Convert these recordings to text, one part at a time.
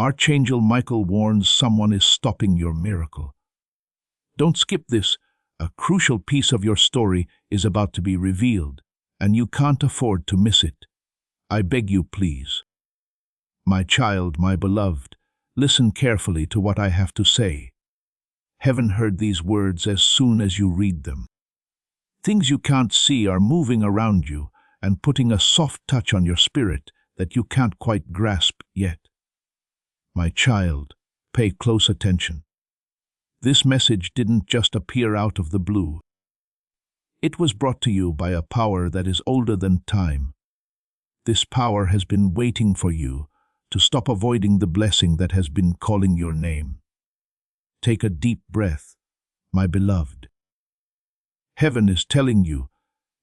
Archangel Michael warns someone is stopping your miracle. Don't skip this. A crucial piece of your story is about to be revealed, and you can't afford to miss it. I beg you, please. My child, my beloved, listen carefully to what I have to say. Heaven heard these words as soon as you read them. Things you can't see are moving around you and putting a soft touch on your spirit that you can't quite grasp yet. My child, pay close attention. This message didn't just appear out of the blue. It was brought to you by a power that is older than time. This power has been waiting for you to stop avoiding the blessing that has been calling your name. Take a deep breath, my beloved. Heaven is telling you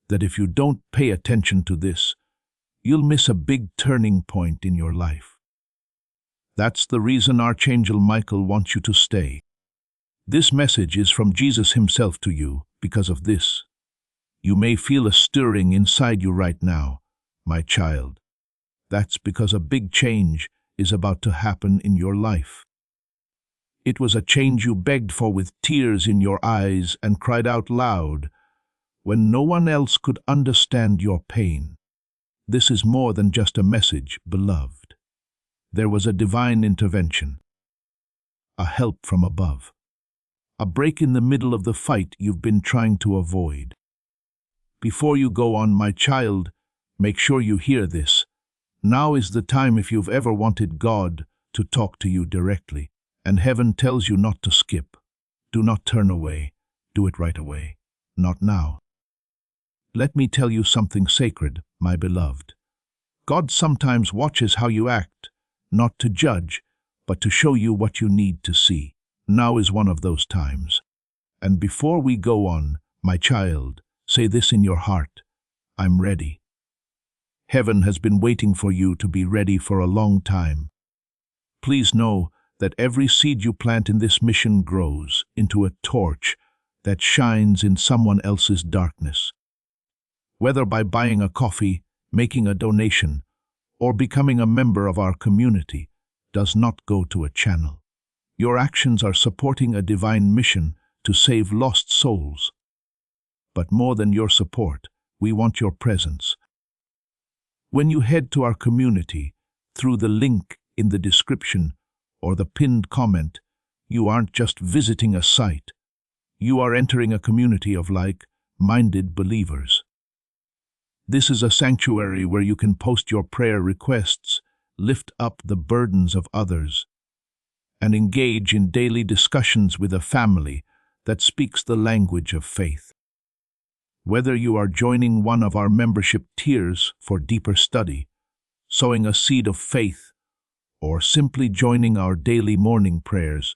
that if you don't pay attention to this, you'll miss a big turning point in your life. That's the reason Archangel Michael wants you to stay. This message is from Jesus himself to you because of this. You may feel a stirring inside you right now, my child. That's because a big change is about to happen in your life. It was a change you begged for with tears in your eyes and cried out loud when no one else could understand your pain. This is more than just a message, beloved. There was a divine intervention, a help from above, a break in the middle of the fight you've been trying to avoid. Before you go on, my child, make sure you hear this. Now is the time if you've ever wanted God to talk to you directly, and heaven tells you not to skip. Do not turn away. Do it right away. Not now. Let me tell you something sacred, my beloved. God sometimes watches how you act, not to judge, but to show you what you need to see. Now is one of those times. And before we go on, my child, say this in your heart: I'm ready. Heaven has been waiting for you to be ready for a long time. Please know that every seed you plant in this mission grows into a torch that shines in someone else's darkness. Whether by buying a coffee, making a donation, or becoming a member of our community, does not go to a channel. Your actions are supporting a divine mission to save lost souls. But more than your support, we want your presence. When you head to our community, through the link in the description or the pinned comment, you aren't just visiting a site. You are entering a community of like-minded believers. This is a sanctuary where you can post your prayer requests, lift up the burdens of others, and engage in daily discussions with a family that speaks the language of faith. Whether you are joining one of our membership tiers for deeper study, sowing a seed of faith, or simply joining our daily morning prayers,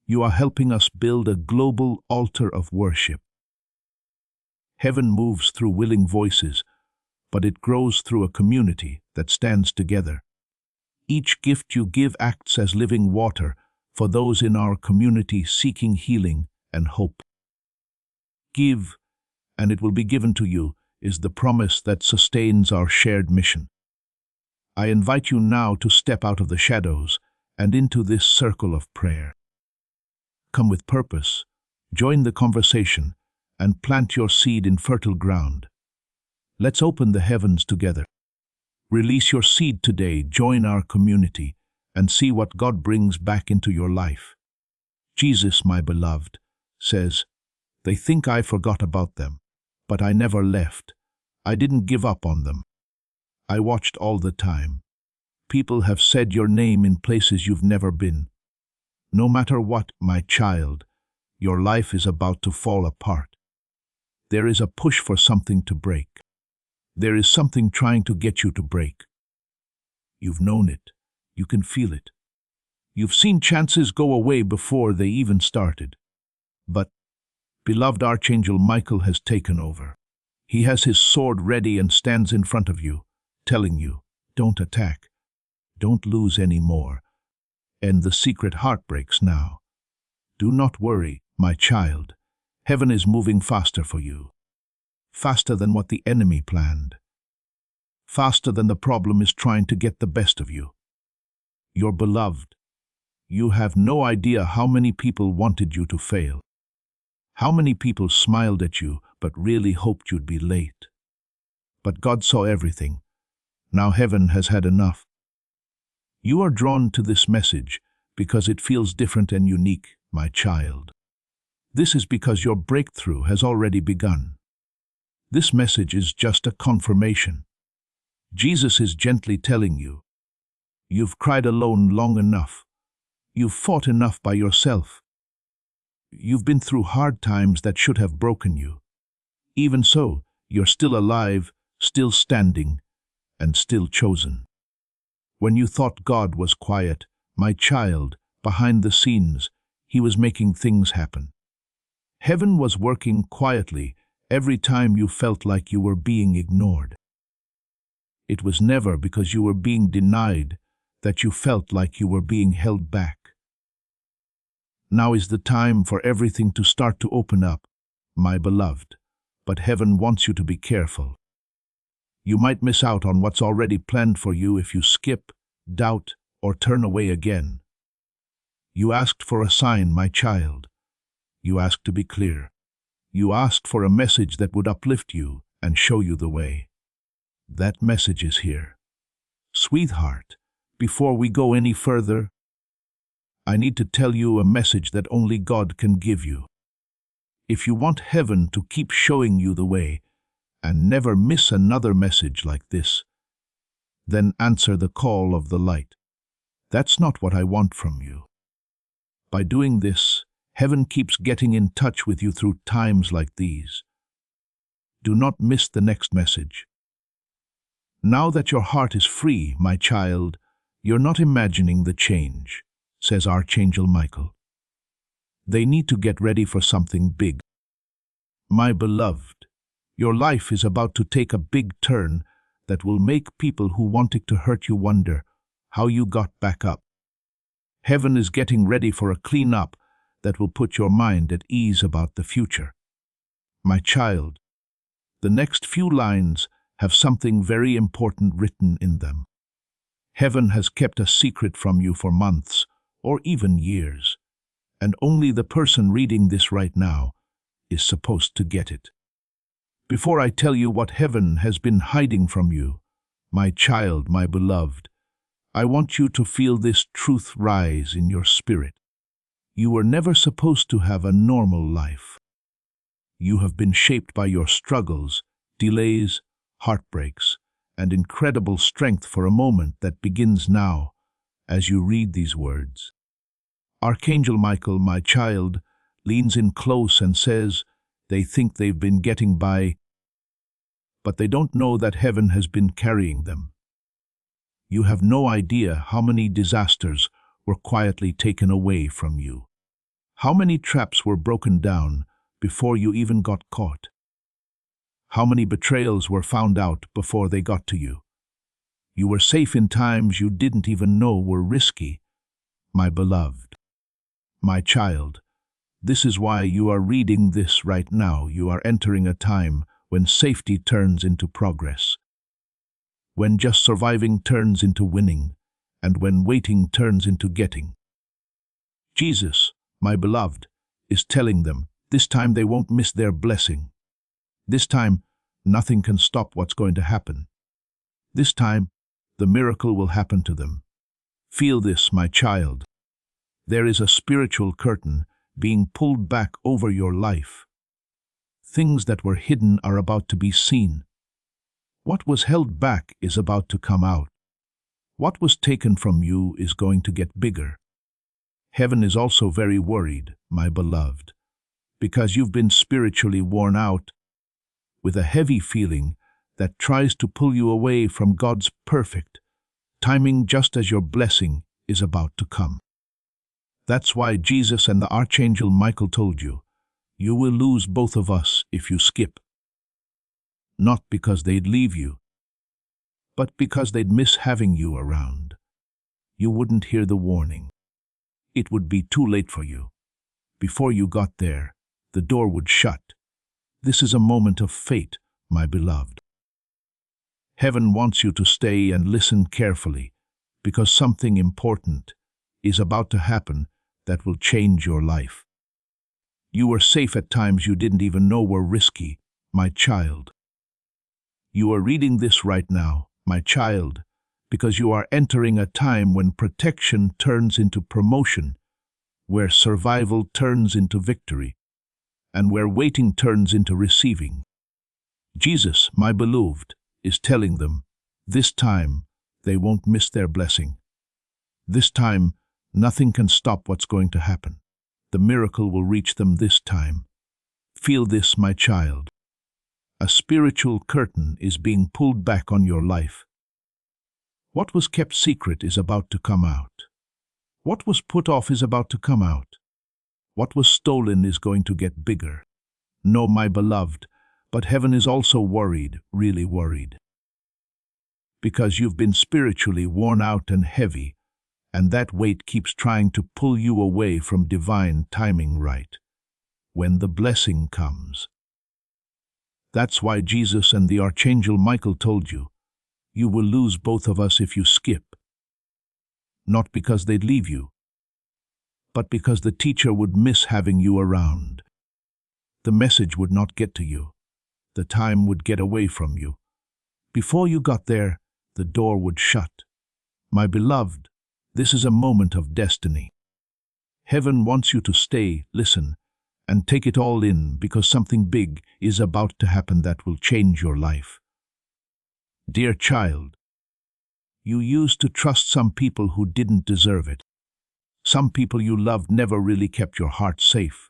you are helping us build a global altar of worship. Heaven moves through willing voices, but it grows through a community that stands together. Each gift you give acts as living water for those in our community seeking healing and hope. Give, and it will be given to you, is the promise that sustains our shared mission. I invite you now to step out of the shadows and into this circle of prayer. Come with purpose, join the conversation, and plant your seed in fertile ground. Let's open the heavens together. Release your seed today, join our community, and see what God brings back into your life. Jesus, my beloved, says, "They think I forgot about them, but I never left. I didn't give up on them. I watched all the time. People have said your name in places you've never been. No matter what, my child, your life is about to fall apart. There is a push for something to break. There is something trying to get you to break. You've known it. You can feel it. You've seen chances go away before they even started. But beloved Archangel Michael has taken over. He has his sword ready and stands in front of you, telling you, don't attack. Don't lose any more. End the secret heartbreaks now. Do not worry, my child. Heaven is moving faster for you. Faster than what the enemy planned. Faster than the problem is trying to get the best of you. Your beloved, You have no idea how many people wanted you to fail. How many people smiled at you but really hoped you'd be late. But God saw everything. Now heaven has had enough. You are drawn to this message because it feels different and unique, my child. This is because your breakthrough has already begun. This message is just a confirmation. Jesus is gently telling you, you've cried alone long enough. You've fought enough by yourself. You've been through hard times that should have broken you. Even so, you're still alive, still standing, and still chosen. When you thought God was quiet, my child, behind the scenes, He was making things happen. Heaven was working quietly every time you felt like you were being ignored. It was never because you were being denied that you felt like you were being held back. Now is the time for everything to start to open up, my beloved, but heaven wants you to be careful. You might miss out on what's already planned for you if you skip, doubt, or turn away again. You asked for a sign, my child. You asked to be clear. You asked for a message that would uplift you and show you the way. That message is here. Sweetheart, before we go any further, I need to tell you a message that only God can give you. If you want heaven to keep showing you the way and never miss another message like this, then answer the call of the light. That's not what I want from you. By doing this, heaven keeps getting in touch with you through times like these. Do not miss the next message. Now that your heart is free, my child, you're not imagining the change, says Archangel Michael. They need to get ready for something big. My beloved, your life is about to take a big turn that will make people who wanted to hurt you wonder how you got back up. Heaven is getting ready for a clean-up that will put your mind at ease about the future. My child, the next few lines have something very important written in them. Heaven has kept a secret from you for months or even years, and only the person reading this right now is supposed to get it. Before I tell you what heaven has been hiding from you, my child, my beloved, I want you to feel this truth rise in your spirit. You were never supposed to have a normal life. You have been shaped by your struggles, delays, heartbreaks, and incredible strength for a moment that begins now as you read these words. Archangel Michael, my child, leans in close and says, they think they've been getting by, but they don't know that heaven has been carrying them. You have no idea how many disasters were quietly taken away from you. How many traps were broken down before you even got caught? How many betrayals were found out before they got to you? You were safe in times you didn't even know were risky. My beloved, my child, this is why you are reading this right now. You are entering a time when safety turns into progress, when just surviving turns into winning, and when waiting turns into getting. Jesus, my beloved, is telling them this time they won't miss their blessing. This time, nothing can stop what's going to happen. This time, the miracle will happen to them. Feel this, my child. There is a spiritual curtain being pulled back over your life. Things that were hidden are about to be seen. What was held back is about to come out. What was taken from you is going to get bigger. Heaven is also very worried, my beloved, because you've been spiritually worn out with a heavy feeling that tries to pull you away from God's perfect timing just as your blessing is about to come. That's why Jesus and the Archangel Michael told you, you will lose both of us if you skip. Not because they'd leave you, but because they'd miss having you around. You wouldn't hear the warning. It would be too late for you. Before you got there, the door would shut. This is a moment of fate, my beloved. Heaven wants you to stay and listen carefully, because something important is about to happen that will change your life. You were safe at times you didn't even know were risky, my child. You are reading this right now, my child, because you are entering a time when protection turns into promotion, where survival turns into victory, and where waiting turns into receiving. Jesus, my beloved, is telling them, this time they won't miss their blessing. This time, nothing can stop what's going to happen. The miracle will reach them this time. Feel this, my child. A spiritual curtain is being pulled back on your life. What was kept secret is about to come out. What was put off is about to come out. What was stolen is going to get bigger. No, my beloved, but heaven is also worried, really worried. Because you've been spiritually worn out and heavy, and that weight keeps trying to pull you away from divine timing right when the blessing comes. That's why Jesus and the Archangel Michael told you, you will lose both of us if you skip. Not because they'd leave you, but because the teacher would miss having you around. The message would not get to you. The time would get away from you. Before you got there, the door would shut. My beloved, this is a moment of destiny. Heaven wants you to stay, listen, and take it all in because something big is about to happen that will change your life. Dear child, you used to trust some people who didn't deserve it. Some people you loved never really kept your heart safe.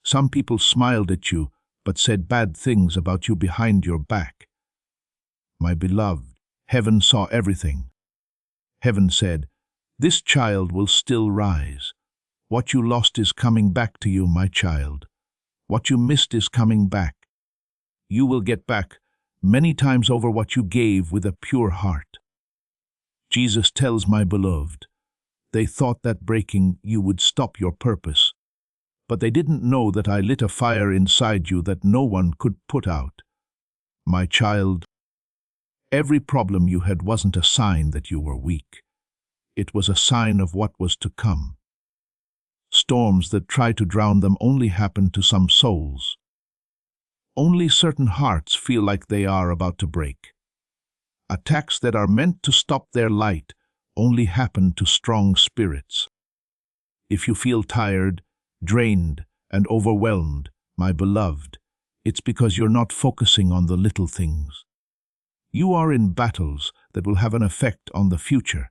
Some people smiled at you but said bad things about you behind your back. My beloved, heaven saw everything. Heaven said, this child will still rise. What you lost is coming back to you, my child. What you missed is coming back. You will get back many times over what you gave with a pure heart. Jesus tells my beloved, they thought that breaking you would stop your purpose, but they didn't know that I lit a fire inside you that no one could put out. My child, every problem you had wasn't a sign that you were weak. It was a sign of what was to come. Storms that try to drown them only happen to some souls. Only certain hearts feel like they are about to break. Attacks that are meant to stop their light only happen to strong spirits. If you feel tired, drained, and overwhelmed, my beloved, it's because you're not focusing on the little things. You are in battles that will have an effect on the future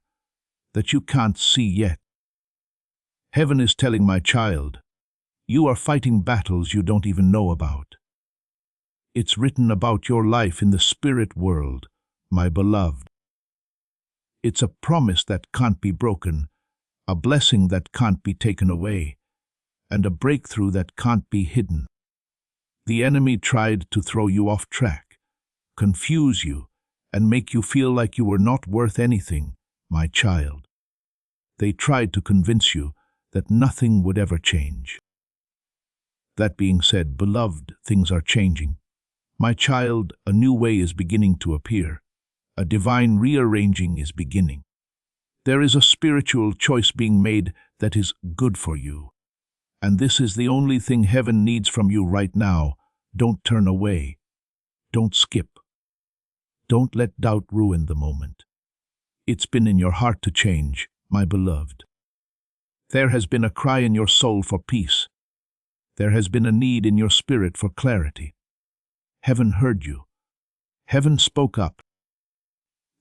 that you can't see yet. Heaven is telling my child, you are fighting battles you don't even know about. It's written about your life in the spirit world, my beloved. It's a promise that can't be broken, a blessing that can't be taken away, and a breakthrough that can't be hidden. The enemy tried to throw you off track, confuse you, and make you feel like you were not worth anything, my child. They tried to convince you that nothing would ever change. That being said, beloved, things are changing. My child, a new way is beginning to appear. A divine rearranging is beginning. There is a spiritual choice being made that is good for you. And this is the only thing heaven needs from you right now. Don't turn away. Don't skip. Don't let doubt ruin the moment. It's been in your heart to change, my beloved. There has been a cry in your soul for peace. There has been a need in your spirit for clarity. Heaven heard you. Heaven spoke up.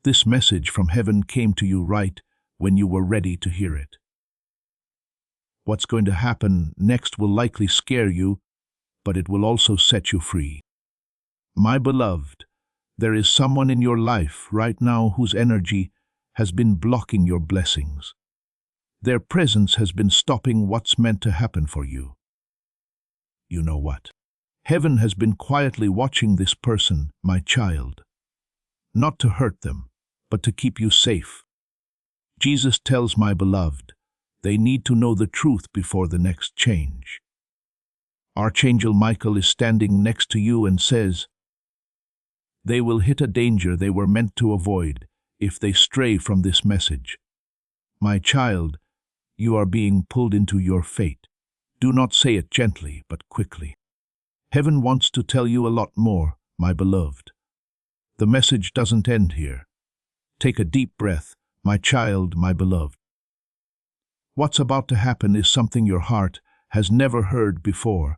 This message from heaven came to you right when you were ready to hear it. What's going to happen next will likely scare you, but it will also set you free. My beloved, there is someone in your life right now whose energy has been blocking your blessings. Their presence has been stopping what's meant to happen for you. You know what? Heaven has been quietly watching this person, my child. Not to hurt them, but to keep you safe. Jesus tells my beloved, they need to know the truth before the next change. Archangel Michael is standing next to you and says, they will hit a danger they were meant to avoid if they stray from this message. My child, You are being pulled into your fate. Do not say it gently, but quickly. Heaven wants to tell you a lot more, my beloved. The message doesn't end here. Take a deep breath, my child, my beloved. What's about to happen is something your heart has never heard before.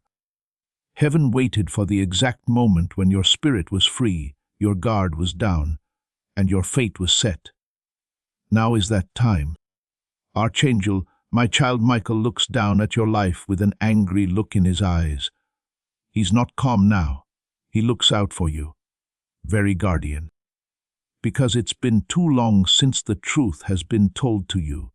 Heaven waited for the exact moment when your spirit was free, your guard was down, and your fate was set. Now is that time. Archangel, my child Michael looks down at your life with an angry look in his eyes. He's not calm now. He looks out for you, very guardian. Because it's been too long since the truth has been told to you.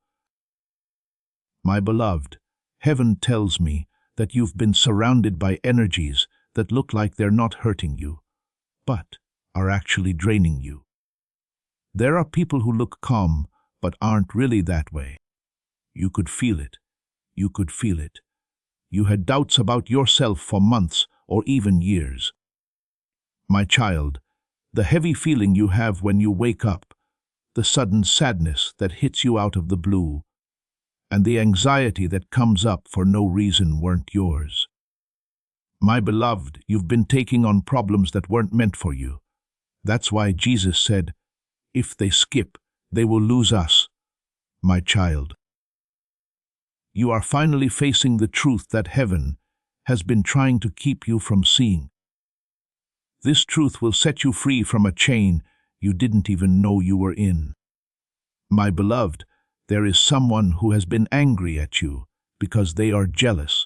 My beloved, heaven tells me that you've been surrounded by energies that look like they're not hurting you, but are actually draining you. There are people who look calm, but aren't really that way. You could feel it. You could feel it. You had doubts about yourself for months or even years. My child, the heavy feeling you have when you wake up, the sudden sadness that hits you out of the blue, and the anxiety that comes up for no reason weren't yours. My beloved, you've been taking on problems that weren't meant for you. That's why Jesus said, if they skip, they will lose us. My child, you are finally facing the truth that heaven has been trying to keep you from seeing. This truth will set you free from a chain you didn't even know you were in. My beloved, there is someone who has been angry at you because they are jealous.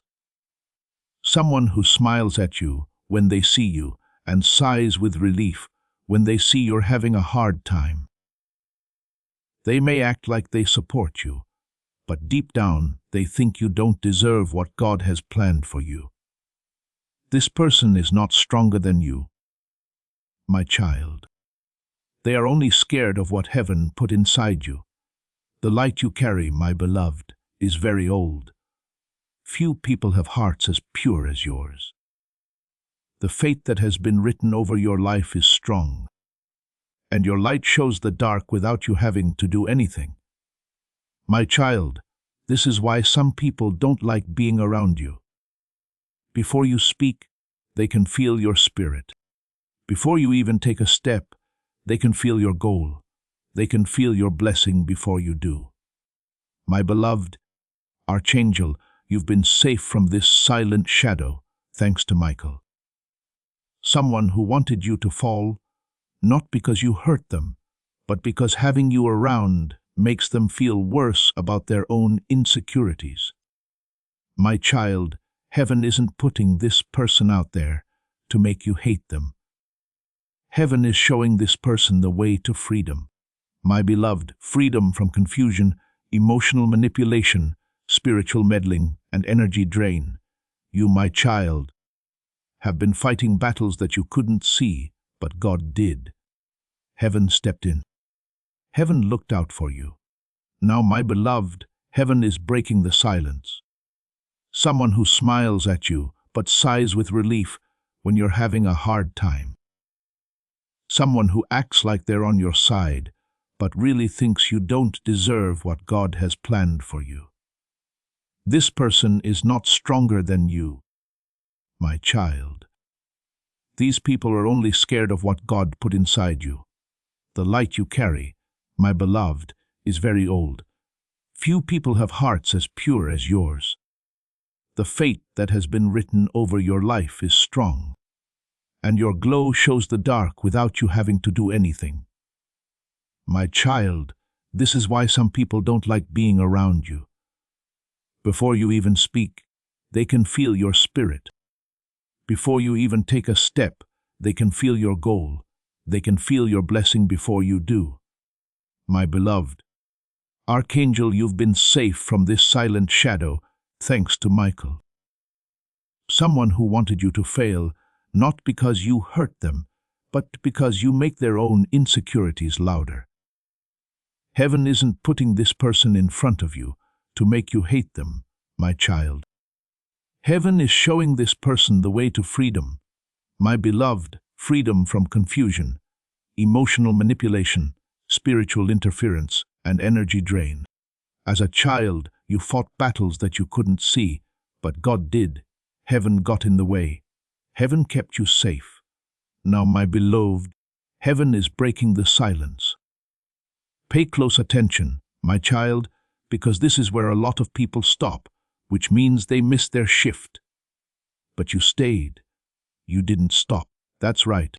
Someone who smiles at you when they see you and sighs with relief when they see you're having a hard time. They may act like they support you, but deep down they think you don't deserve what God has planned for you. This person is not stronger than you, my child. They are only scared of what heaven put inside you. The light you carry, my beloved, is very old. Few people have hearts as pure as yours. The fate that has been written over your life is strong, and your light shows the dark without you having to do anything. My child, this is why some people don't like being around you. Before you speak, they can feel your spirit. Before you even take a step, they can feel your goal. They can feel your blessing before you do. My beloved Archangel, you've been safe from this silent shadow, thanks to Michael. Someone who wanted you to fall, not because you hurt them, but because having you around makes them feel worse about their own insecurities. My child, heaven isn't putting this person out there to make you hate them. Heaven is showing this person the way to freedom. My beloved, freedom from confusion, emotional manipulation, spiritual meddling, and energy drain. You, my child, have been fighting battles that you couldn't see, but God did. Heaven stepped in. Heaven looked out for you. Now, my beloved, heaven is breaking the silence. Someone who smiles at you, but sighs with relief when you're having a hard time. Someone who acts like they're on your side, but really thinks you don't deserve what God has planned for you. This person is not stronger than you, my child. These people are only scared of what God put inside you. The light you carry, my beloved, is very old. Few people have hearts as pure as yours. The fate that has been written over your life is strong, and your glow shows the dark without you having to do anything. My child, this is why some people don't like being around you. Before you even speak, they can feel your spirit. Before you even take a step, they can feel your goal. They can feel your blessing before you do. My beloved Archangel, you've been safe from this silent shadow, thanks to Michael. Someone who wanted you to fail, not because you hurt them, but because you make their own insecurities louder. Heaven isn't putting this person in front of you to make you hate them, my child. Heaven is showing this person the way to freedom, my beloved, freedom from confusion, emotional manipulation, spiritual interference, and energy drain. As a child, You fought battles that you couldn't see, but God did. Heaven got in the way. Heaven kept you safe. Now, my beloved, heaven is breaking the silence. Pay close attention, my child, because this is where a lot of people stop, which means they miss their shift. But you stayed. You didn't stop. That's right.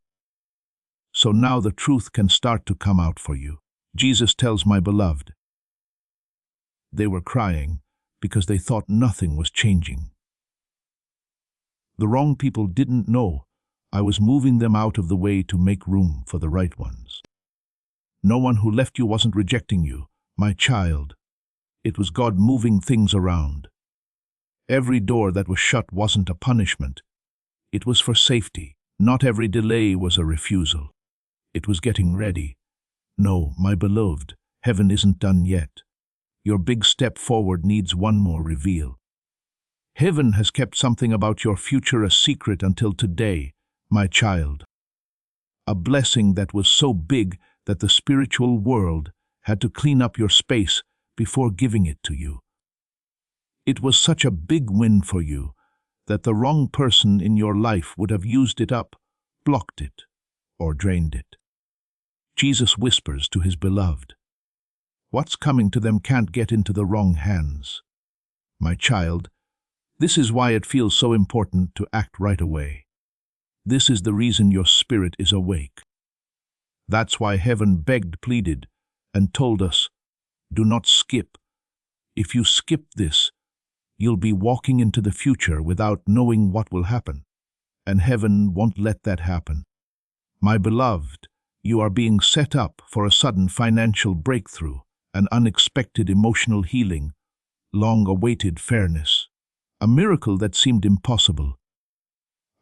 So now the truth can start to come out for you. Jesus tells my beloved. They were crying because they thought nothing was changing. The wrong people didn't know I was moving them out of the way to make room for the right ones. No one who left you wasn't rejecting you, my child. It was God moving things around. Every door that was shut wasn't a punishment. It was for safety. Not every delay was a refusal. It was getting ready. No, my beloved, heaven isn't done yet. Your big step forward needs one more reveal. Heaven has kept something about your future a secret until today, my child. A blessing that was so big that the spiritual world had to clean up your space before giving it to you. It was such a big win for you that the wrong person in your life would have used it up, blocked it, or drained it. Jesus whispers to his beloved, what's coming to them can't get into the wrong hands. My child, this is why it feels so important to act right away. This is the reason your spirit is awake. That's why heaven begged, pleaded, and told us, do not skip. If you skip this, you'll be walking into the future without knowing what will happen. And heaven won't let that happen. My beloved, you are being set up for a sudden financial breakthrough, an unexpected emotional healing, long-awaited fairness, a miracle that seemed impossible,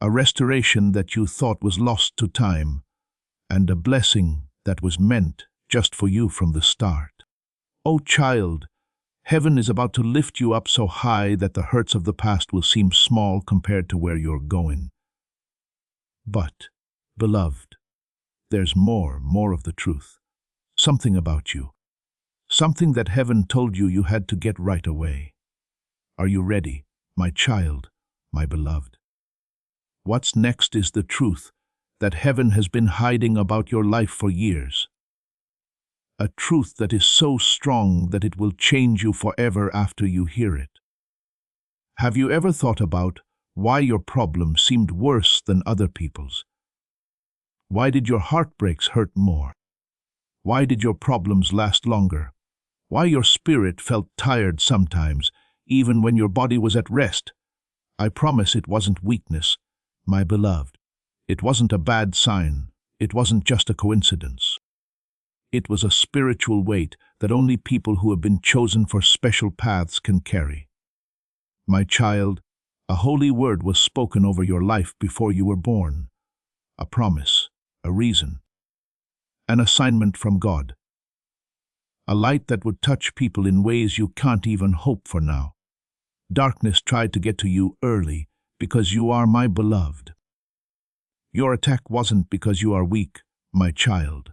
a restoration that you thought was lost to time, and a blessing that was meant just for you from the start. Oh, child, heaven is about to lift you up so high that the hurts of the past will seem small compared to where you're going. But, beloved, there's more of the truth. Something about you. Something that heaven told you had to get right away. Are you ready, my child, my beloved? What's next is the truth that heaven has been hiding about your life for years. A truth that is so strong that it will change you forever after you hear it. Have you ever thought about why your problem seemed worse than other people's? Why did your heartbreaks hurt more? Why did your problems last longer? Why your spirit felt tired sometimes, even when your body was at rest? I promise it wasn't weakness, my beloved. It wasn't a bad sign. It wasn't just a coincidence. It was a spiritual weight that only people who have been chosen for special paths can carry. My child, a holy word was spoken over your life before you were born. A promise, a reason, an assignment from God. A light that would touch people in ways you can't even hope for now. Darkness tried to get to you early because you are my beloved. Your attack wasn't because you are weak, my child.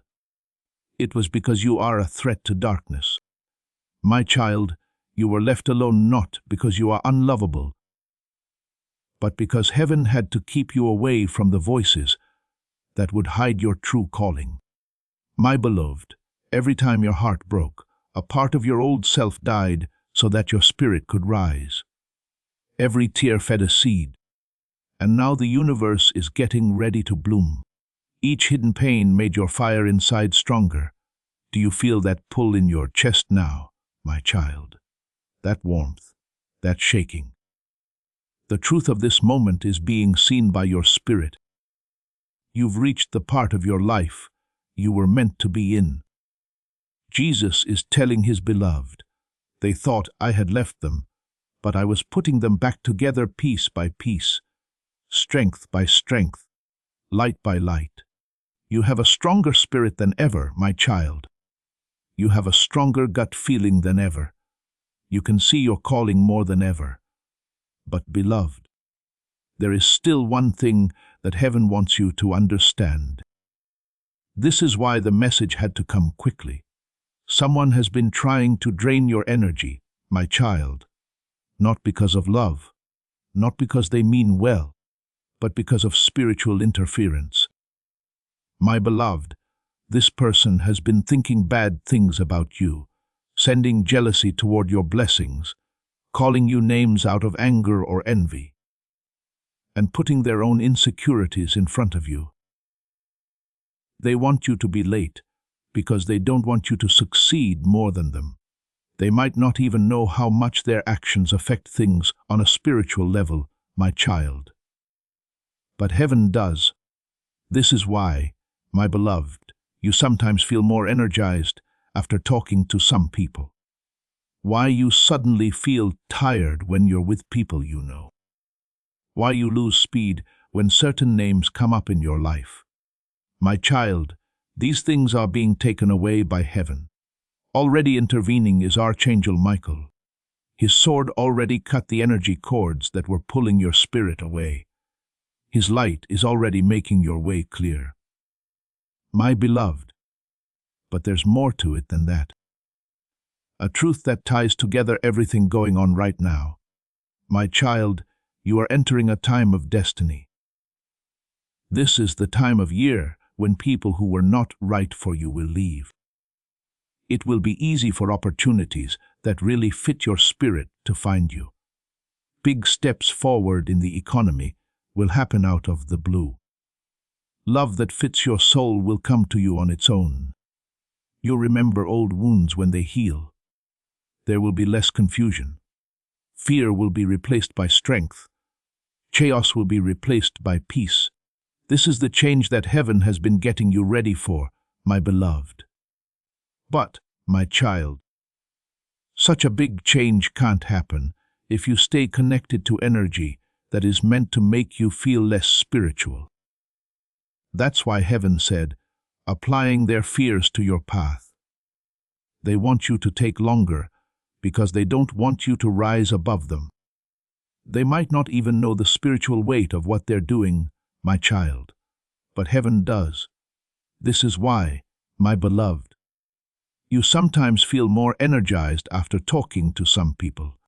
It was because you are a threat to darkness. My child, you were left alone not because you are unlovable, but because heaven had to keep you away from the voices that would hide your true calling. My beloved, every time your heart broke, a part of your old self died so that your spirit could rise. Every tear fed a seed, and now the universe is getting ready to bloom. Each hidden pain made your fire inside stronger. Do you feel that pull in your chest now, my child? That warmth, that shaking. The truth of this moment is being seen by your spirit. You've reached the part of your life you were meant to be in. Jesus is telling his beloved, they thought I had left them, but I was putting them back together piece by piece, strength by strength, light by light. You have a stronger spirit than ever, my child. You have a stronger gut feeling than ever. You can see your calling more than ever. But, beloved, there is still one thing that heaven wants you to understand. This is why the message had to come quickly. Someone has been trying to drain your energy, my child, not because of love, not because they mean well, but because of spiritual interference. My beloved, this person has been thinking bad things about you, sending jealousy toward your blessings, calling you names out of anger or envy, and putting their own insecurities in front of you. They want you to be late because they don't want you to succeed more than them. They might not even know how much their actions affect things on a spiritual level, my child. But heaven does. This is why, my beloved, you sometimes feel more energized after talking to some people. Why you suddenly feel tired when you're with people you know. Why you lose speed when certain names come up in your life. My child, these things are being taken away by heaven. Already intervening is Archangel Michael. His sword already cut the energy cords that were pulling your spirit away. His light is already making your way clear. My beloved, but there's more to it than that. A truth that ties together everything going on right now. My child, you are entering a time of destiny. This is the time of year when people who were not right for you will leave. It will be easy for opportunities that really fit your spirit to find you. Big steps forward in the economy will happen out of the blue. Love that fits your soul will come to you on its own. You'll remember old wounds when they heal. There will be less confusion. Fear will be replaced by strength. Chaos will be replaced by peace. This is the change that heaven has been getting you ready for, my beloved. But, my child, such a big change can't happen if you stay connected to energy that is meant to make you feel less spiritual. That's why heaven said, applying their fears to your path. They want you to take longer because they don't want you to rise above them. They might not even know the spiritual weight of what they're doing, my child, but heaven does. This is why, my beloved, you sometimes feel more energized after talking to some people.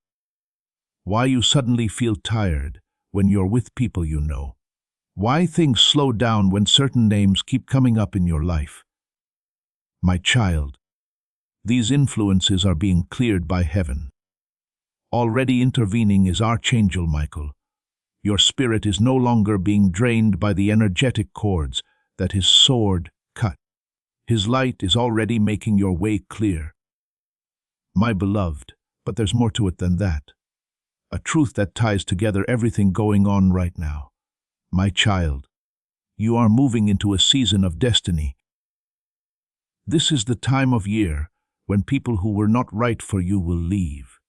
Why you suddenly feel tired when you're with people you know. Why things slow down when certain names keep coming up in your life. My child, these influences are being cleared by heaven. Already intervening is Archangel Michael. Your spirit is no longer being drained by the energetic cords that his sword cut. His light is already making your way clear. My beloved, but there's more to it than that. A truth that ties together everything going on right now. My child, you are moving into a season of destiny. This is the time of year when people who were not right for you will leave.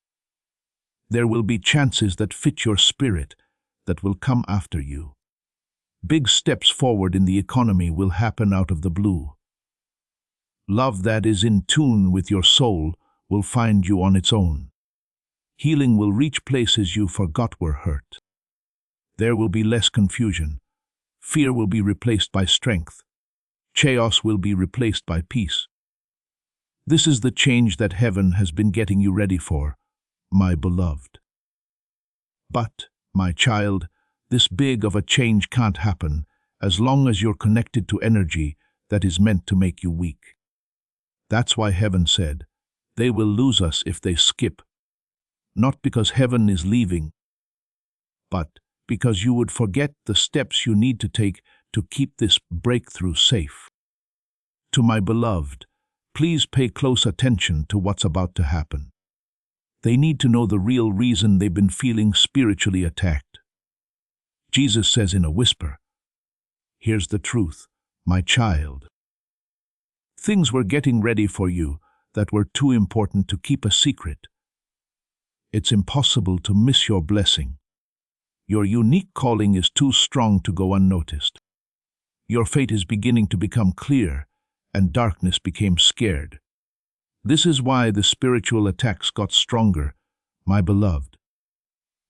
There will be chances that fit your spirit that will come after you. Big steps forward in the economy will happen out of the blue. Love that is in tune with your soul will find you on its own. Healing will reach places you forgot were hurt. There will be less confusion. Fear will be replaced by strength. Chaos will be replaced by peace. This is the change that heaven has been getting you ready for, my beloved. But, my child, this big of a change can't happen as long as you're connected to energy that is meant to make you weak. That's why heaven said, they will lose us if they skip. Not because heaven is leaving, but because you would forget the steps you need to take to keep this breakthrough safe. To my beloved, please pay close attention to what's about to happen. They need to know the real reason they've been feeling spiritually attacked. Jesus says in a whisper, here's the truth, my child. Things were getting ready for you that were too important to keep a secret. It's impossible to miss your blessing. Your unique calling is too strong to go unnoticed. Your fate is beginning to become clear, and darkness became scared. This is why the spiritual attacks got stronger, my beloved.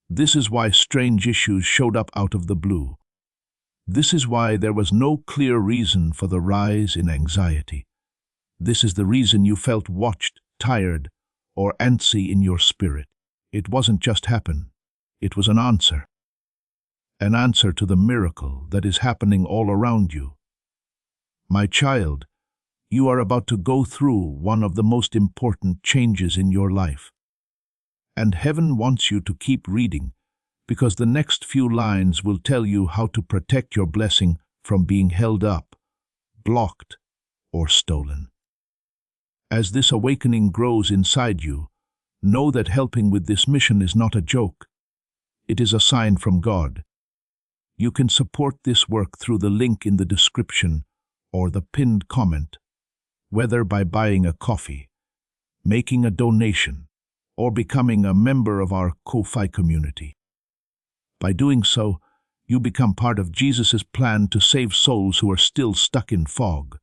This is why strange issues showed up out of the blue. This is why there was no clear reason for the rise in anxiety. This is the reason you felt watched, tired, or antsy in your spirit. It wasn't just happen. It was an answer. An answer to the miracle that is happening all around you. My child, you are about to go through one of the most important changes in your life. And heaven wants you to keep reading, because the next few lines will tell you how to protect your blessing from being held up, blocked, or stolen. As this awakening grows inside you, know that helping with this mission is not a joke. It is a sign from God. You can support this work through the link in the description or the pinned comment, whether by buying a coffee, making a donation, or becoming a member of our Ko-Fi community. By doing so, you become part of Jesus' plan to save souls who are still stuck in fog.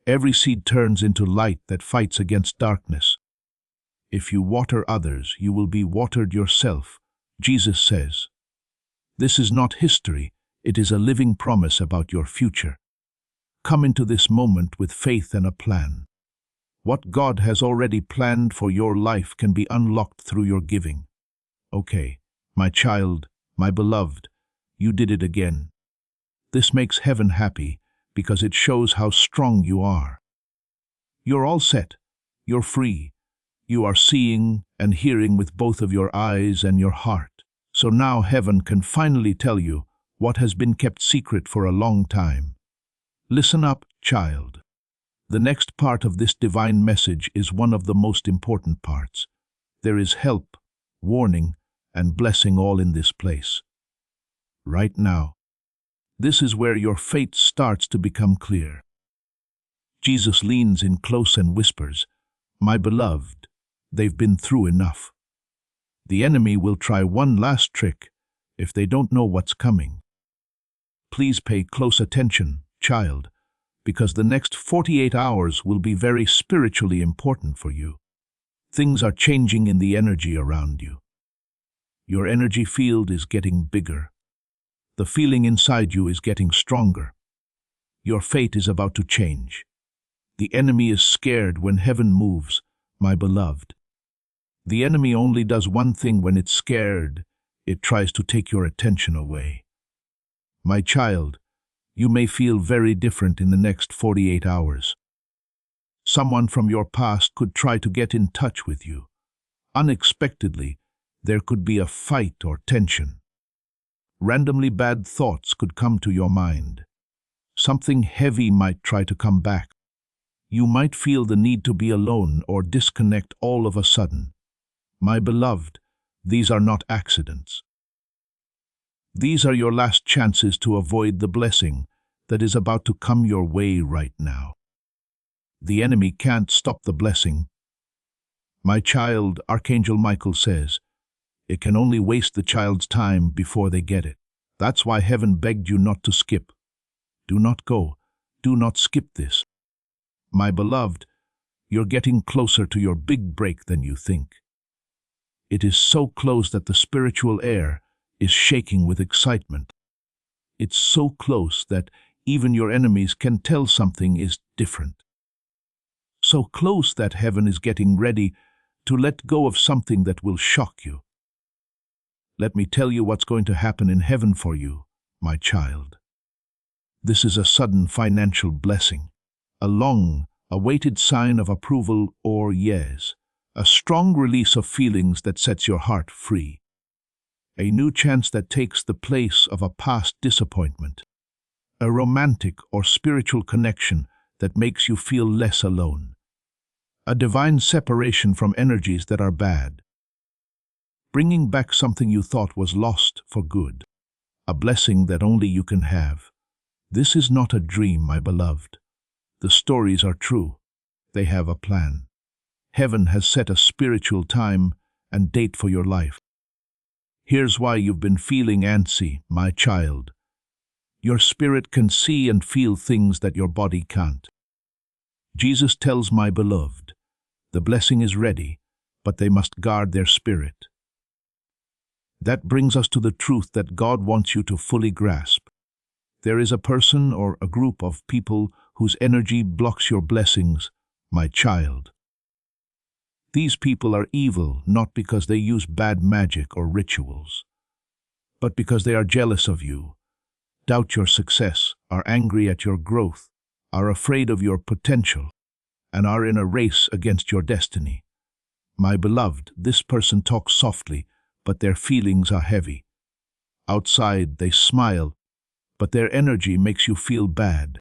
Every seed turns into light that fights against darkness. If you water others, you will be watered yourself, Jesus says. This is not history, it is a living promise about your future. Come into this moment with faith and a plan. What God has already planned for your life can be unlocked through your giving. Okay, my child, my beloved, you did it again. This makes heaven happy because it shows how strong you are. You're all set. You're free. You are seeing and hearing with both of your eyes and your heart. So now heaven can finally tell you what has been kept secret for a long time. Listen up, child. The next part of this divine message is one of the most important parts. There is help, warning, and blessing all in this place. Right now, this is where your fate starts to become clear. Jesus leans in close and whispers, "My beloved, they've been through enough. The enemy will try one last trick if they don't know what's coming. Please pay close attention, child, because the next 48 hours will be very spiritually important for you. Things are changing in the energy around you. Your energy field is getting bigger. The feeling inside you is getting stronger. Your fate is about to change. The enemy is scared when heaven moves, my beloved. The enemy only does one thing when it's scared. It tries to take your attention away. My child, you may feel very different in the next 48 hours. Someone from your past could try to get in touch with you. Unexpectedly, there could be a fight or tension. Randomly bad thoughts could come to your mind. Something heavy might try to come back. You might feel the need to be alone or disconnect all of a sudden. My beloved, these are not accidents. These are your last chances to avoid the blessing that is about to come your way right now. The enemy can't stop the blessing. My child, Archangel Michael says, it can only waste the child's time before they get it. That's why heaven begged you not to skip. Do not go. Do not skip this. My beloved, you're getting closer to your big break than you think. It is so close that the spiritual air is shaking with excitement. It's so close that even your enemies can tell something is different. So close that heaven is getting ready to let go of something that will shock you. Let me tell you what's going to happen in heaven for you, my child. This is a sudden financial blessing, a long-awaited sign of approval or yes, a strong release of feelings that sets your heart free. A new chance that takes the place of a past disappointment. A romantic or spiritual connection that makes you feel less alone. A divine separation from energies that are bad. Bringing back something you thought was lost for good. A blessing that only you can have. This is not a dream, my beloved. The stories are true. They have a plan. Heaven has set a spiritual time and date for your life. Here's why you've been feeling antsy, my child. Your spirit can see and feel things that your body can't. Jesus tells my beloved, the blessing is ready, but they must guard their spirit. That brings us to the truth that God wants you to fully grasp. There is a person or a group of people whose energy blocks your blessings, my child. These people are evil not because they use bad magic or rituals, but because they are jealous of you, doubt your success, are angry at your growth, are afraid of your potential, and are in a race against your destiny. My beloved, this person talks softly, but their feelings are heavy. Outside, they smile, but their energy makes you feel bad.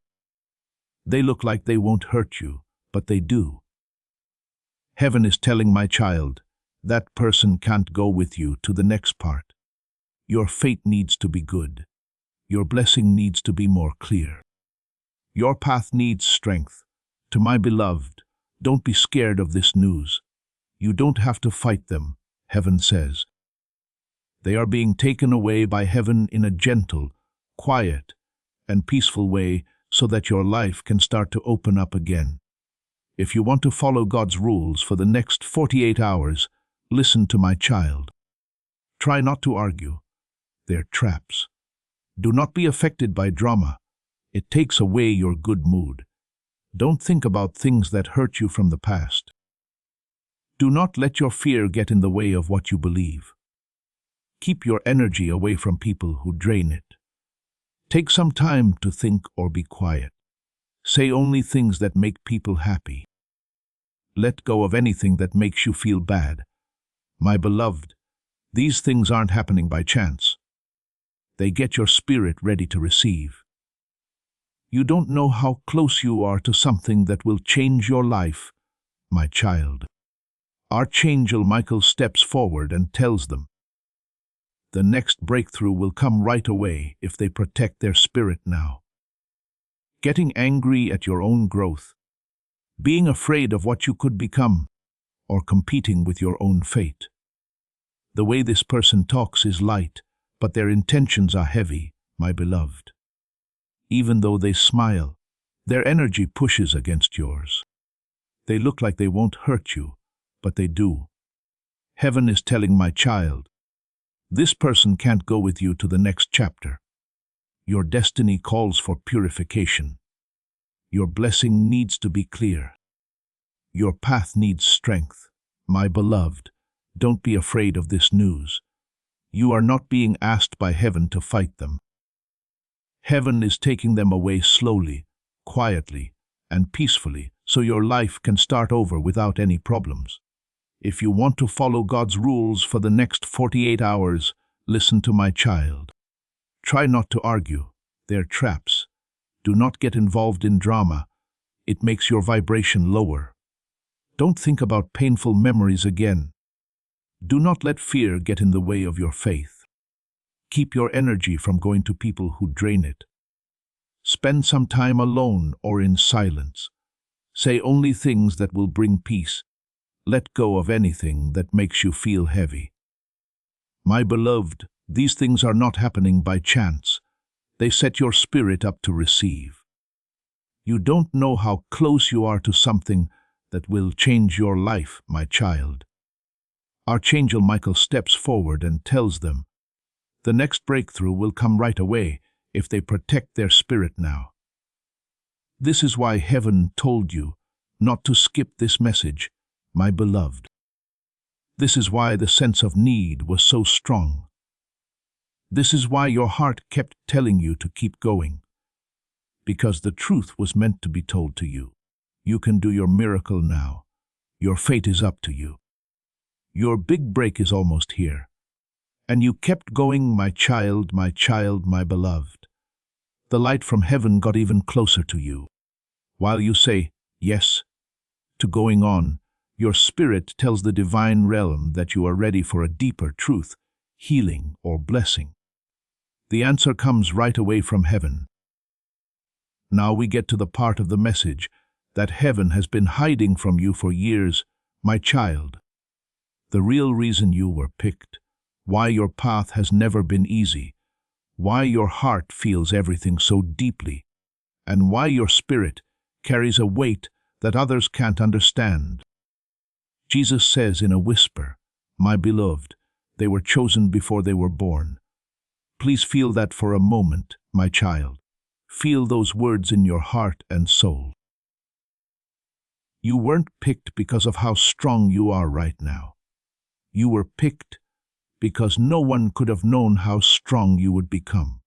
They look like they won't hurt you, but they do. Heaven is telling my child, that person can't go with you to the next part. Your fate needs to be good. Your blessing needs to be more clear. Your path needs strength. To my beloved, don't be scared of this news. You don't have to fight them, heaven says. They are being taken away by heaven in a gentle, quiet, and peaceful way so that your life can start to open up again. If you want to follow God's rules for the next 48 hours, listen to my child. Try not to argue. They're traps. Do not be affected by drama. It takes away your good mood. Don't think about things that hurt you from the past. Do not let your fear get in the way of what you believe. Keep your energy away from people who drain it. Take some time to think or be quiet. Say only things that make people happy. Let go of anything that makes you feel bad. My beloved, these things aren't happening by chance. They get your spirit ready to receive. You don't know how close you are to something that will change your life, my child. Archangel Michael steps forward and tells them, the next breakthrough will come right away if they protect their spirit now. Getting angry at your own growth, being afraid of what you could become, or competing with your own fate. The way this person talks is light, but their intentions are heavy, my beloved. Even though they smile, their energy pushes against yours. They look like they won't hurt you, but they do. Heaven is telling my child, this person can't go with you to the next chapter. Your destiny calls for purification. Your blessing needs to be clear. Your path needs strength. My beloved, don't be afraid of this news. You are not being asked by heaven to fight them. Heaven is taking them away slowly, quietly, and peacefully, so your life can start over without any problems. If you want to follow God's rules for the next 48 hours, listen to my child. Try not to argue. They're traps. Do not get involved in drama. It makes your vibration lower. Don't think about painful memories again. Do not let fear get in the way of your faith. Keep your energy from going to people who drain it. Spend some time alone or in silence. Say only things that will bring peace. Let go of anything that makes you feel heavy. My beloved, these things are not happening by chance. They set your spirit up to receive. You don't know how close you are to something that will change your life, my child. Archangel Michael steps forward and tells them, the next breakthrough will come right away if they protect their spirit now. This is why heaven told you not to skip this message, my beloved. This is why the sense of need was so strong. This is why your heart kept telling you to keep going. Because the truth was meant to be told to you. You can do your miracle now. Your fate is up to you. Your big break is almost here. And you kept going, my child, my beloved. The light from heaven got even closer to you. While you say yes to going on, your spirit tells the divine realm that you are ready for a deeper truth, healing, or blessing. The answer comes right away from heaven. Now we get to the part of the message that heaven has been hiding from you for years, my child. The real reason you were picked, why your path has never been easy, why your heart feels everything so deeply, and why your spirit carries a weight that others can't understand. Jesus says in a whisper, my beloved, they were chosen before they were born. Please feel that for a moment, my child. Feel those words in your heart and soul. You weren't picked because of how strong you are right now. You were picked because no one could have known how strong you would become.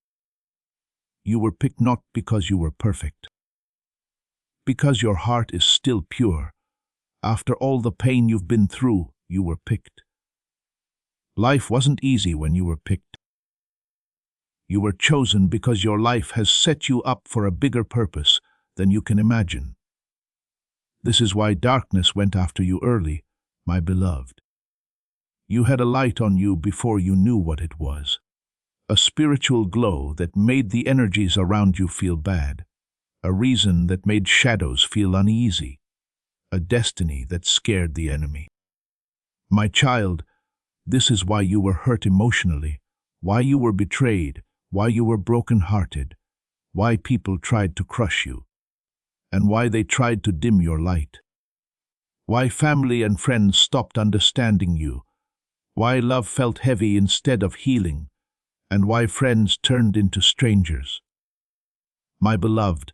You were picked not because you were perfect, because your heart is still pure. After all the pain you've been through, you were picked. Life wasn't easy when you were picked. You were chosen because your life has set you up for a bigger purpose than you can imagine. This is why darkness went after you early, my beloved. You had a light on you before you knew what it was. A spiritual glow that made the energies around you feel bad. A reason that made shadows feel uneasy. A destiny that scared the enemy. My child, this is why you were hurt emotionally, why you were betrayed, why you were broken-hearted, why people tried to crush you, and why they tried to dim your light. Why family and friends stopped understanding you, why love felt heavy instead of healing, and why friends turned into strangers. My beloved,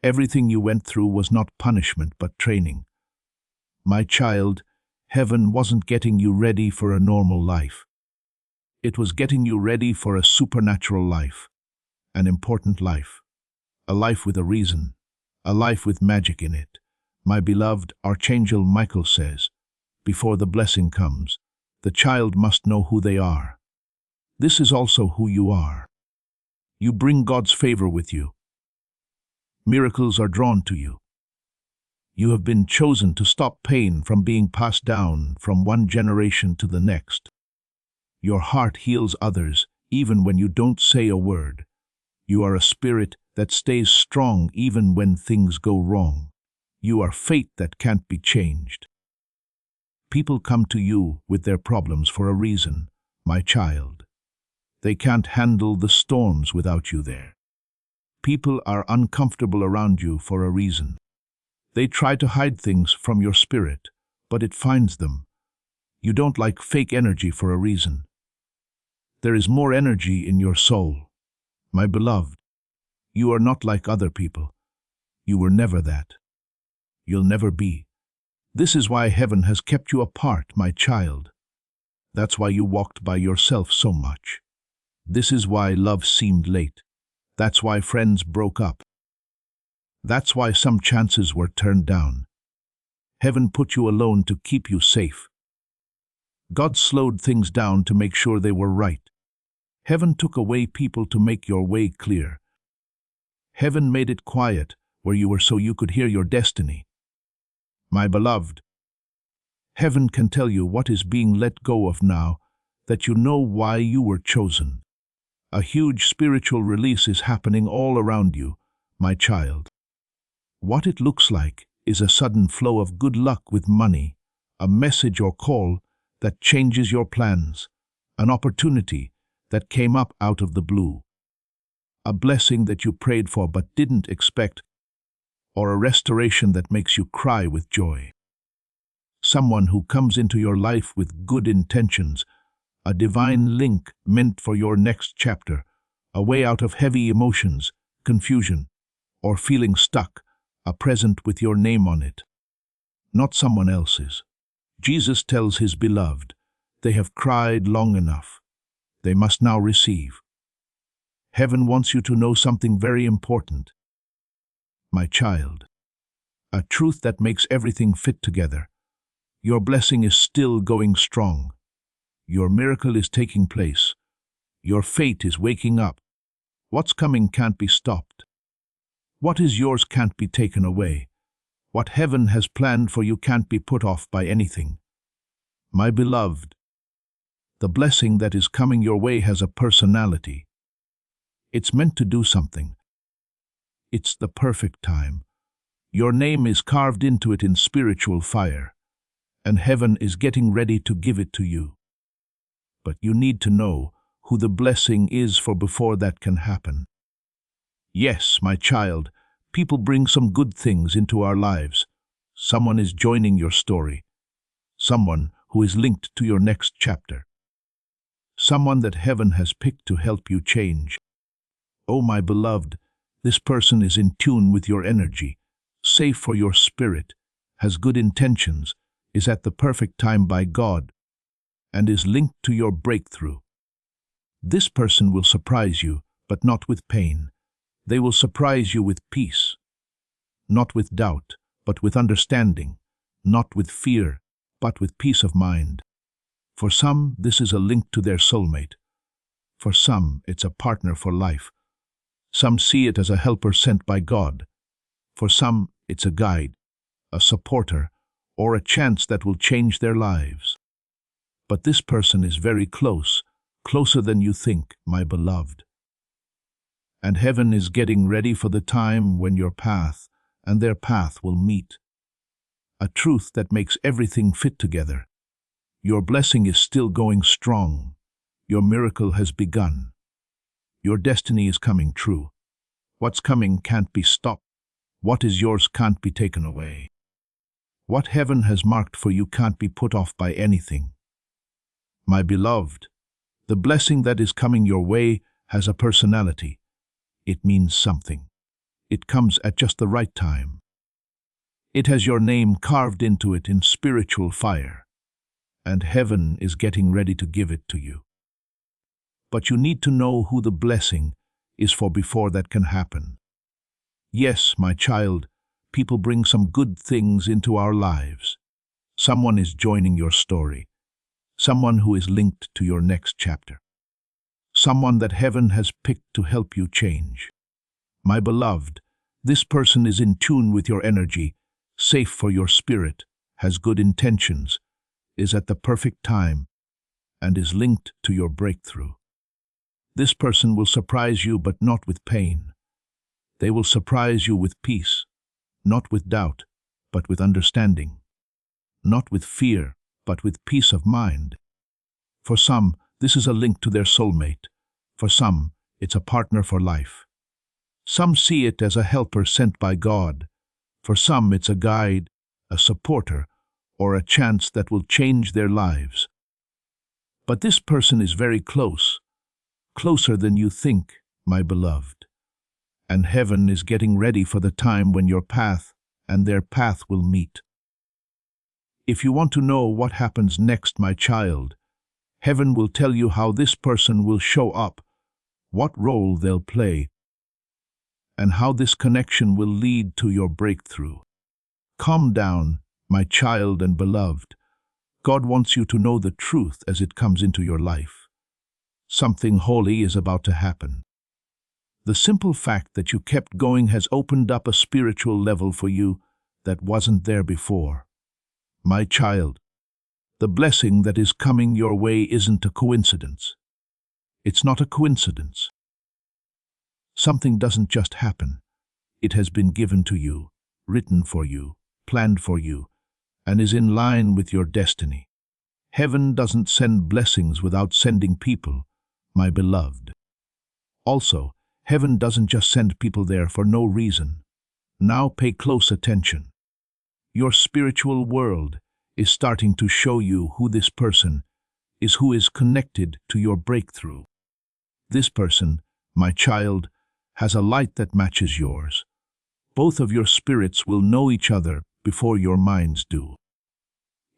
everything you went through was not punishment but training. My child, heaven wasn't getting you ready for a normal life. It was getting you ready for a supernatural life, an important life, a life with a reason, a life with magic in it. My beloved Archangel Michael says, before the blessing comes, the child must know who they are. This is also who you are. You bring God's favor with you. Miracles are drawn to you. You have been chosen to stop pain from being passed down from one generation to the next. Your heart heals others even when you don't say a word. You are a spirit that stays strong even when things go wrong. You are fate that can't be changed. People come to you with their problems for a reason, my child. They can't handle the storms without you there. People are uncomfortable around you for a reason. They try to hide things from your spirit, but it finds them. You don't like fake energy for a reason. There is more energy in your soul. My beloved, you are not like other people. You were never that. You'll never be. This is why heaven has kept you apart, my child. That's why you walked by yourself so much. This is why love seemed late. That's why friends broke up. That's why some chances were turned down. Heaven put you alone to keep you safe. God slowed things down to make sure they were right. Heaven took away people to make your way clear. Heaven made it quiet where you were so you could hear your destiny. My beloved, heaven can tell you what is being let go of now that you know why you were chosen. A huge spiritual release is happening all around you, my child. What it looks like is a sudden flow of good luck with money, a message or call that changes your plans, an opportunity that came up out of the blue, a blessing that you prayed for but didn't expect, or a restoration that makes you cry with joy. Someone who comes into your life with good intentions, a divine link meant for your next chapter, a way out of heavy emotions, confusion, or feeling stuck, a present with your name on it, not someone else's. Jesus tells his beloved, they have cried long enough. They must now receive. Heaven wants you to know something very important. My child, a truth that makes everything fit together. Your blessing is still going strong. Your miracle is taking place. Your fate is waking up. What's coming can't be stopped. What is yours can't be taken away. What heaven has planned for you can't be put off by anything. My beloved, the blessing that is coming your way has a personality. It's meant to do something. It's the perfect time. Your name is carved into it in spiritual fire, and heaven is getting ready to give it to you. But you need to know who the blessing is for before that can happen. Yes, my child, people bring some good things into our lives. Someone is joining your story. Someone who is linked to your next chapter. Someone that heaven has picked to help you change. Oh, my beloved, this person is in tune with your energy, safe for your spirit, has good intentions, is at the perfect time by God, and is linked to your breakthrough. This person will surprise you, but not with pain. They will surprise you with peace, not with doubt, but with understanding, not with fear, but with peace of mind. For some, this is a link to their soulmate. For some, it's a partner for life. Some see it as a helper sent by God. For some, it's a guide, a supporter, or a chance that will change their lives. But this person is very close, closer than you think, my beloved. And heaven is getting ready for the time when your path and their path will meet. A truth that makes everything fit together. Your blessing is still going strong. Your miracle has begun. Your destiny is coming true. What's coming can't be stopped. What is yours can't be taken away. What heaven has marked for you can't be put off by anything. My beloved, the blessing that is coming your way has a personality. It means something. It comes at just the right time. It has your name carved into it in spiritual fire, and heaven is getting ready to give it to you. But you need to know who the blessing is for before that can happen. Yes, my child, people bring some good things into our lives. Someone is joining your story. Someone who is linked to your next chapter. Someone that heaven has picked to help you change. My beloved, this person is in tune with your energy, safe for your spirit, has good intentions, is at the perfect time, and is linked to your breakthrough. This person will surprise you, but not with pain. They will surprise you with peace, not with doubt, but with understanding. Not with fear, but with peace of mind. For some, this is a link to their soulmate. For some, it's a partner for life. Some see it as a helper sent by God. For some, it's a guide, a supporter, or a chance that will change their lives. But this person is very close, closer than you think, my beloved. And heaven is getting ready for the time when your path and their path will meet. If you want to know what happens next, my child, heaven will tell you how this person will show up, what role they'll play, and how this connection will lead to your breakthrough. Calm down, my child and beloved. God wants you to know the truth as it comes into your life. Something holy is about to happen. The simple fact that you kept going has opened up a spiritual level for you that wasn't there before. My child, the blessing that is coming your way isn't a coincidence. It's not a coincidence. Something doesn't just happen. It has been given to you, written for you, planned for you, and is in line with your destiny. Heaven doesn't send blessings without sending people, my beloved. Also, heaven doesn't just send people there for no reason. Now pay close attention. Your spiritual world is starting to show you who this person is, who is connected to your breakthrough. This person, my child, has a light that matches yours. Both of your spirits will know each other before your minds do.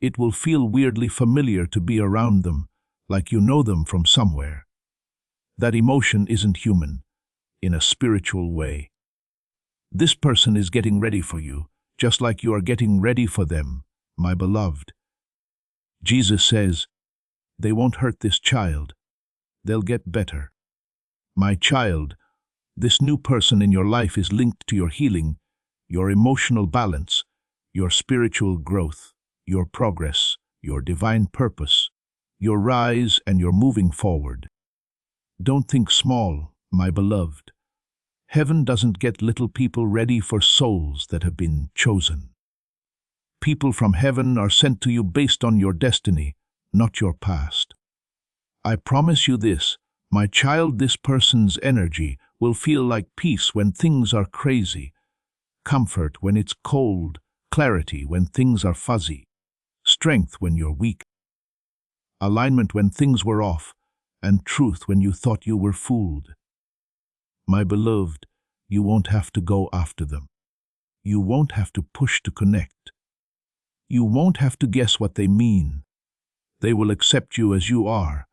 It will feel weirdly familiar to be around them, like you know them from somewhere. That emotion isn't human, in a spiritual way. This person is getting ready for you, just like you are getting ready for them, my beloved. Jesus says, they won't hurt this child. They'll get better. My child, this new person in your life is linked to your healing, your emotional balance, your spiritual growth, your progress, your divine purpose, your rise and your moving forward. Don't think small, my beloved. Heaven doesn't get little people ready for souls that have been chosen. People from heaven are sent to you based on your destiny, not your past. I promise you this, my child, this person's energy will feel like peace when things are crazy, comfort when it's cold, clarity when things are fuzzy, strength when you're weak, alignment when things were off, and truth when you thought you were fooled. My beloved, you won't have to go after them. You won't have to push to connect. You won't have to guess what they mean. They will accept you as you are,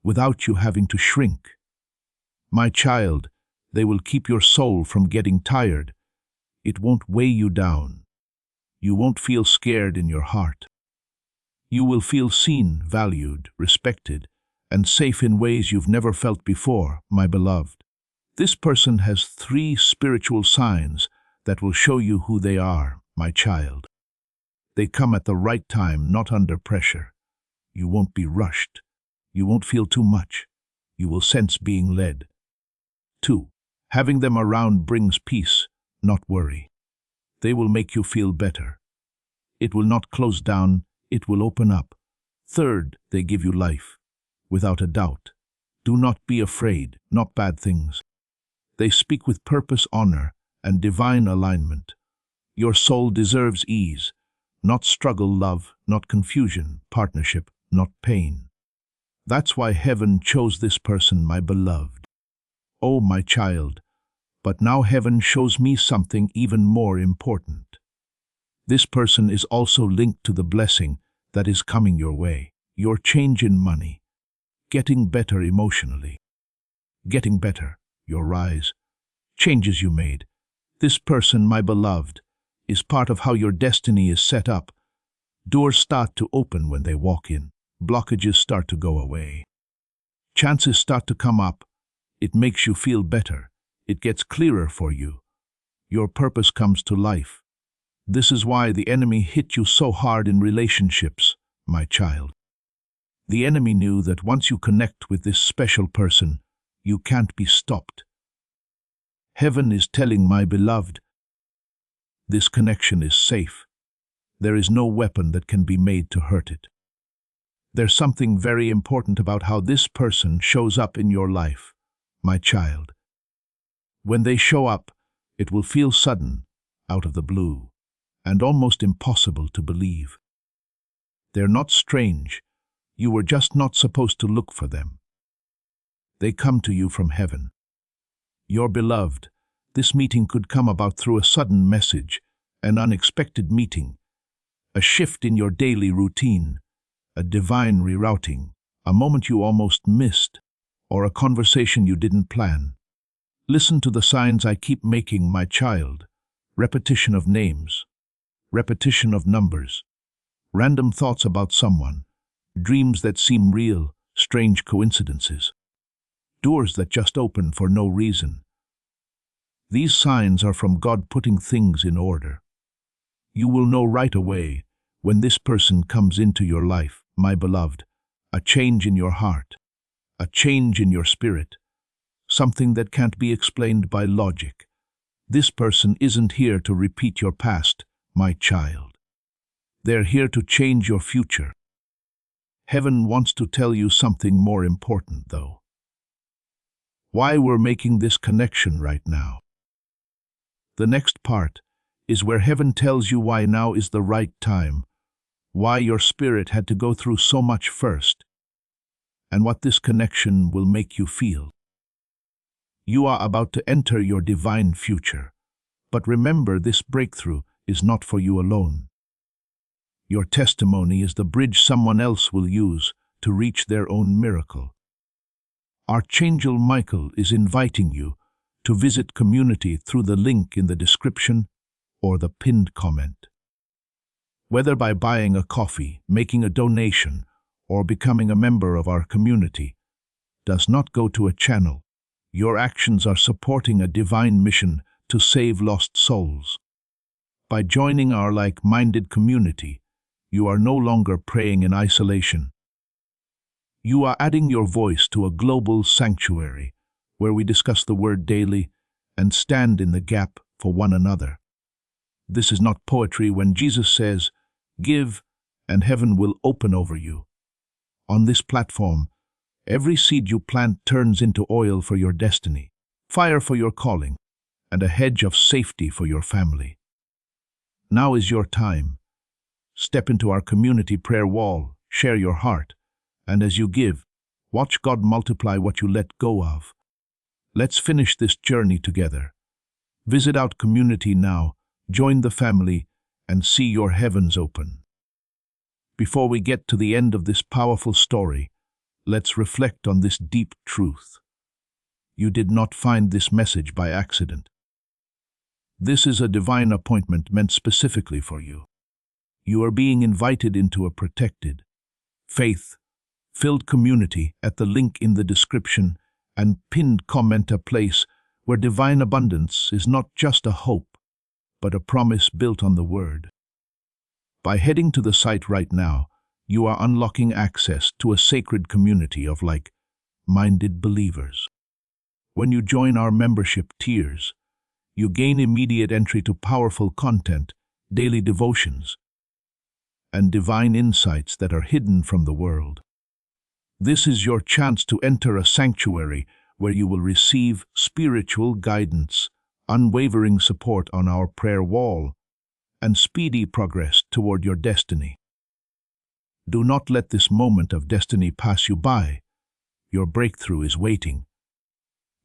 without you having to shrink. My child, they will keep your soul from getting tired. It won't weigh you down. You won't feel scared in your heart. You will feel seen, valued, respected, and safe in ways you've never felt before, my beloved. This person has 3 spiritual signs that will show you who they are, my child. They come at the right time, not under pressure. You won't be rushed. You won't feel too much. You will sense being led. 2. Having them around brings peace, not worry. They will make you feel better. It will not close down, it will open up. 3rd, they give you life, without a doubt. Do not be afraid, not bad things. They speak with purpose, honor, and divine alignment. Your soul deserves ease, not struggle, love, not confusion, partnership, not pain. That's why heaven chose this person, my beloved. Oh, my child, but now heaven shows me something even more important. This person is also linked to the blessing that is coming your way. Your change in money, getting better emotionally, getting better, your rise, changes you made. This person, my beloved, is part of how your destiny is set up. Doors start to open when they walk in. Blockages start to go away. Chances start to come up. It makes you feel better. It gets clearer for you. Your purpose comes to life. This is why the enemy hit you so hard in relationships, my child. The enemy knew that once you connect with this special person, you can't be stopped. Heaven is telling my beloved, this connection is safe. There is no weapon that can be made to hurt it. There's something very important about how this person shows up in your life, my child. When they show up, it will feel sudden, out of the blue, and almost impossible to believe. They're not strange. You were just not supposed to look for them. They come to you from heaven. Your beloved, this meeting could come about through a sudden message, an unexpected meeting, a shift in your daily routine, a divine rerouting, a moment you almost missed, or a conversation you didn't plan. Listen to the signs I keep making, my child. Repetition of names, repetition of numbers, random thoughts about someone, dreams that seem real, strange coincidences, doors that just open for no reason. These signs are from God putting things in order. You will know right away when this person comes into your life, my beloved, a change in your heart, a change in your spirit, something that can't be explained by logic. This person isn't here to repeat your past, my child. They're here to change your future. Heaven wants to tell you something more important, though. Why we're making this connection right now. The next part is where heaven tells you why now is the right time, why your spirit had to go through so much first, and what this connection will make you feel. You are about to enter your divine future, but remember, this breakthrough is not for you alone. Your testimony is the bridge someone else will use to reach their own miracle. Archangel Michael is inviting you to visit community through the link in the description or the pinned comment. Whether by buying a coffee, making a donation, or becoming a member of our community, does not go to a channel. Your actions are supporting a divine mission to save lost souls. By joining our like-minded community, you are no longer praying in isolation. You are adding your voice to a global sanctuary where we discuss the word daily and stand in the gap for one another. This is not poetry when Jesus says, "Give, and heaven will open over you." On this platform, every seed you plant turns into oil for your destiny, fire for your calling, and a hedge of safety for your family. Now is your time. Step into our community prayer wall, share your heart, and as you give, watch God multiply what you let go of. Let's finish this journey together. Visit our community now, join the family, and see your heavens open. Before we get to the end of this powerful story, let's reflect on this deep truth. You did not find this message by accident. This is a divine appointment meant specifically for you. You are being invited into a protected, faith-filled community at the link in the description and pinned comment, a place where divine abundance is not just a hope, but a promise built on the Word. By heading to the site right now, you are unlocking access to a sacred community of like-minded believers. When you join our membership tiers, you gain immediate entry to powerful content, daily devotions, and divine insights that are hidden from the world. This is your chance to enter a sanctuary where you will receive spiritual guidance, unwavering support on our prayer wall, and speedy progress toward your destiny. Do not let this moment of destiny pass you by. Your breakthrough is waiting.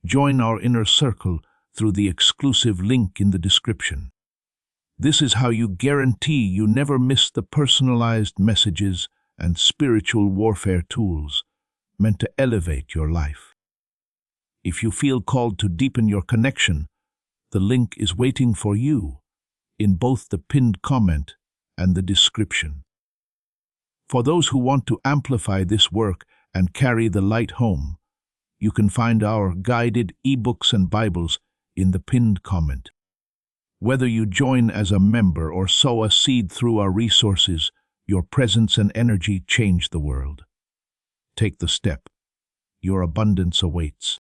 Join our inner circle through the exclusive link in the description. This is how you guarantee you never miss the personalized messages and spiritual warfare tools meant to elevate your life. If you feel called to deepen your connection, the link is waiting for you in both the pinned comment and the description. For those who want to amplify this work and carry the light home, you can find our guided ebooks and Bibles in the pinned comment. Whether you join as a member or sow a seed through our resources, your presence and energy change the world. Take the step. Your abundance awaits.